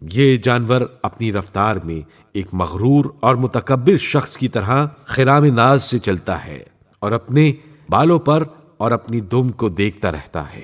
یہ جانور اپنی رفتار میں ایک مغرور اور متکبر شخص کی طرح خرام ناز سے چلتا ہے اور اپنے بالوں پر اور اپنی دم کو دیکھتا رہتا ہے،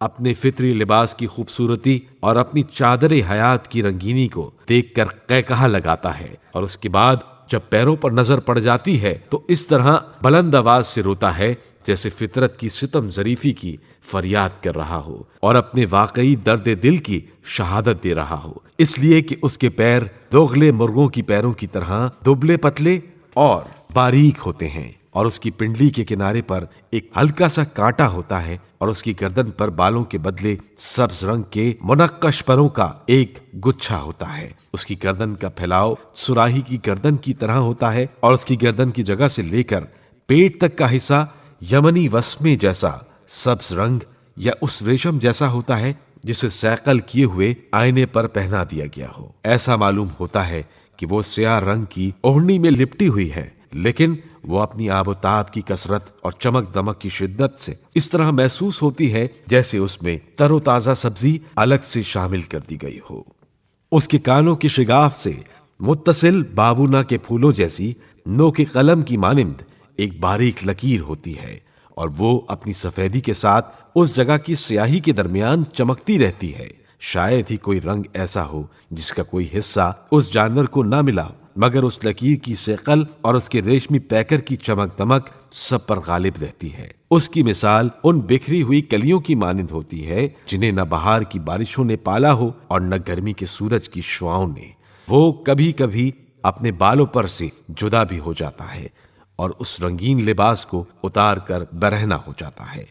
اپنے فطری لباس کی خوبصورتی اور اپنی چادر حیات کی رنگینی کو دیکھ کر قہقہا لگاتا ہے، اور اس کے بعد جب پیروں پر نظر پڑ جاتی ہے تو اس طرح بلند آواز سے روتا ہے جیسے فطرت کی ستم ظریفی کی فریاد کر رہا ہو اور اپنے واقعی درد دل کی شہادت دے رہا ہو، اس لیے کہ اس کے پیر دوغلے مرغوں کی پیروں کی طرح دبلے پتلے اور باریک ہوتے ہیں، اور اس کی پنڈلی کے کنارے پر ایک ہلکا سا کانٹا ہوتا ہے، اور اس کی گردن پر بالوں کے بدلے سبز رنگ کے منقش پروں کا ایک گچھا ہوتا ہے۔ اس کی گردن کا پھیلاؤ سراہی کی گردن کی طرح ہوتا ہے، اور اس کی گردن کی جگہ سے لے کر پیٹ تک کا حصہ یمنی وسمے جیسا سبز رنگ یا اس ریشم جیسا ہوتا ہے جسے صیقل کیے ہوئے آئینے پر پہنا دیا گیا ہو۔ ایسا معلوم ہوتا ہے کہ وہ سیاہ رنگ کی اوڑھنی میں لپٹی ہوئی ہے، لیکن وہ اپنی آب و تاب کی کثرت اور چمک دمک کی شدت سے اس طرح محسوس ہوتی ہے جیسے اس میں تر و تازہ سبزی الگ سے شامل کر دی گئی ہو۔ اس کے کانوں کی شگاف سے متصل بابونا کے پھولوں جیسی نو کے قلم کی مانند ایک باریک لکیر ہوتی ہے، اور وہ اپنی سفیدی کے ساتھ اس جگہ کی سیاہی کے درمیان چمکتی رہتی ہے۔ شاید ہی کوئی رنگ ایسا ہو جس کا کوئی حصہ اس جانور کو نہ ملا، مگر اس لکیر کی ثقل اور اس کے ریشمی پیکر کی چمک دمک سب پر غالب رہتی ہے۔ اس کی مثال ان بکھری ہوئی کلیوں کی مانند ہوتی ہے جنہیں نہ بہار کی بارشوں نے پالا ہو اور نہ گرمی کے سورج کی شعاؤں نے۔ وہ کبھی کبھی اپنے بالوں پر سے جدا بھی ہو جاتا ہے اور اس رنگین لباس کو اتار کر برہنہ ہو جاتا ہے۔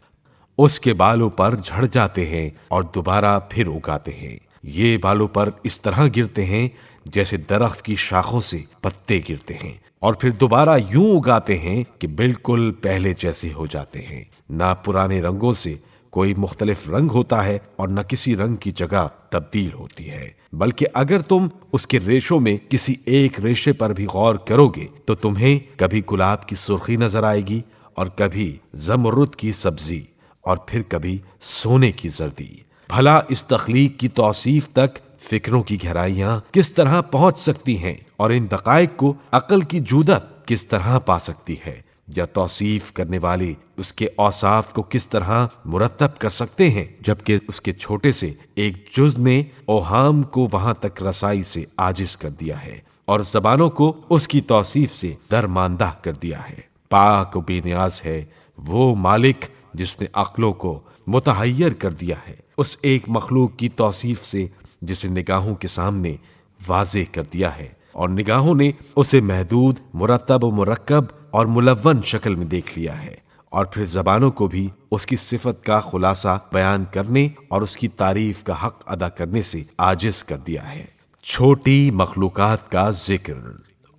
اس کے بالوں پر جھڑ جاتے ہیں اور دوبارہ پھر اگاتے ہیں۔ یہ بالوں پر اس طرح گرتے ہیں جیسے درخت کی شاخوں سے پتے گرتے ہیں، اور پھر دوبارہ یوں اگاتے ہیں کہ بالکل پہلے جیسے ہو جاتے ہیں۔ نہ پرانے رنگوں سے کوئی مختلف رنگ ہوتا ہے اور نہ کسی رنگ کی جگہ تبدیل ہوتی ہے، بلکہ اگر تم اس کے ریشوں میں کسی ایک ریشے پر بھی غور کرو گے تو تمہیں کبھی گلاب کی سرخی نظر آئے گی، اور کبھی زمرد کی سبزی، اور پھر کبھی سونے کی زردی۔ بھلا اس تخلیق کی توصیف تک فکروں کی گہرائیاں کس طرح پہنچ سکتی ہیں، اور ان دقائق کو عقل کی جودت کس طرح پا سکتی ہے، یا توصیف کرنے والے اس کے اوصاف کو کس طرح مرتب کر سکتے ہیں، جبکہ اس کے چھوٹے سے ایک جز نے اوہام کو وہاں تک رسائی سے عاجز کر دیا ہے اور زبانوں کو اس کی توصیف سے درماندہ کر دیا ہے۔ پاک و بے نیاز ہے وہ مالک جس نے عقلوں کو متحیر کر دیا ہے اس ایک مخلوق کی توصیف سے جسے نگاہوں کے سامنے واضح کر دیا ہے، اور نگاہوں نے اسے محدود، مرتب و مرکب اور ملون شکل میں دیکھ لیا ہے، اور پھر زبانوں کو بھی اس کی صفت کا خلاصہ بیان کرنے اور اس کی تعریف کا حق ادا کرنے سے عاجز کر دیا ہے۔ چھوٹی مخلوقات کا ذکر،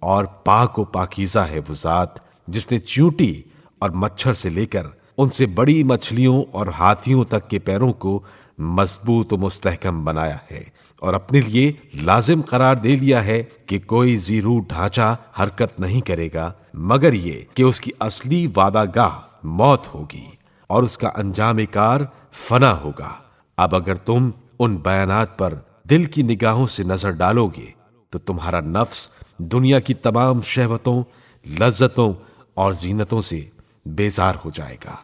اور پاک و پاکیزہ ہے وہ ذات جس نے چیونٹی اور مچھر سے لے کر ان سے بڑی مچھلیوں اور ہاتھیوں تک کے پیروں کو مضبوط و مستحکم بنایا ہے، اور اپنے لیے لازم قرار دے لیا ہے کہ کوئی زیرو ڈھانچہ حرکت نہیں کرے گا مگر یہ کہ اس کی اصلی وعدہ گاہ موت ہوگی اور اس کا انجام کار فنا ہوگا۔ اب اگر تم ان بیانات پر دل کی نگاہوں سے نظر ڈالو گے تو تمہارا نفس دنیا کی تمام شہوتوں، لذتوں اور زینتوں سے بیزار ہو جائے گا،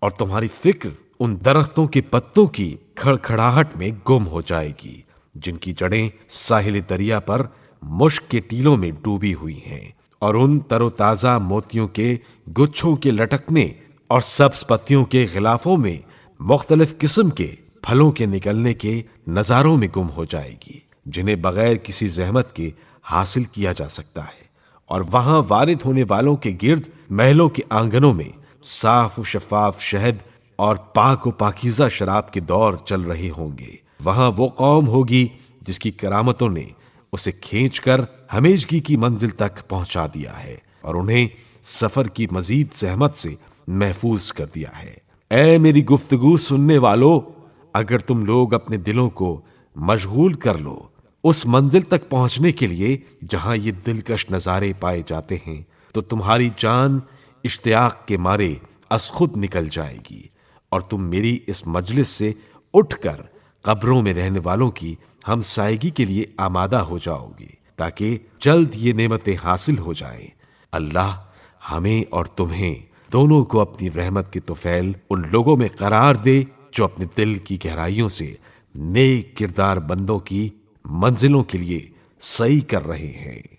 اور تمہاری فکر ان درختوں کے پتوں کی کھڑکھڑاہٹ میں گم ہو جائے گی جن کی جڑیں ساحل دریا پر مشک کے ٹیلوں میں ڈوبی ہوئی ہیں، اور ان تر و تازہ موتیوں کے گچھوں کے لٹکنے اور سبز پتیوں کے غلافوں میں مختلف قسم کے پھلوں کے نکلنے کے نظاروں میں گم ہو جائے گی جنہیں بغیر کسی زحمت کے حاصل کیا جا سکتا ہے، اور وہاں وارد ہونے والوں کے گرد محلوں کے آنگنوں میں صاف و شفاف شہد اور پاک و پاکیزہ شراب کے دور چل رہے ہوں گے۔ وہاں وہ قوم ہوگی جس کی کرامتوں نے اسے کھینچ کر ہمیشگی کی منزل تک پہنچا دیا ہے اور انہیں سفر کی مزید زحمت سے محفوظ کر دیا ہے۔ اے میری گفتگو سننے والو، اگر تم لوگ اپنے دلوں کو مشغول کر لو اس منزل تک پہنچنے کے لیے جہاں یہ دلکش نظارے پائے جاتے ہیں، تو تمہاری جان اشتیاق کے مارے از خود نکل جائے گی، اور تم میری اس مجلس سے اٹھ کر قبروں میں رہنے والوں کی ہم سائیگی کے لیے آمادہ ہو جاؤ گی تاکہ جلد یہ نعمتیں حاصل ہو جائیں۔ اللہ ہمیں اور تمہیں دونوں کو اپنی رحمت کے طفیل ان لوگوں میں قرار دے جو اپنے دل کی گہرائیوں سے نیک کردار بندوں کی منزلوں کے لیے سعی کر رہے ہیں۔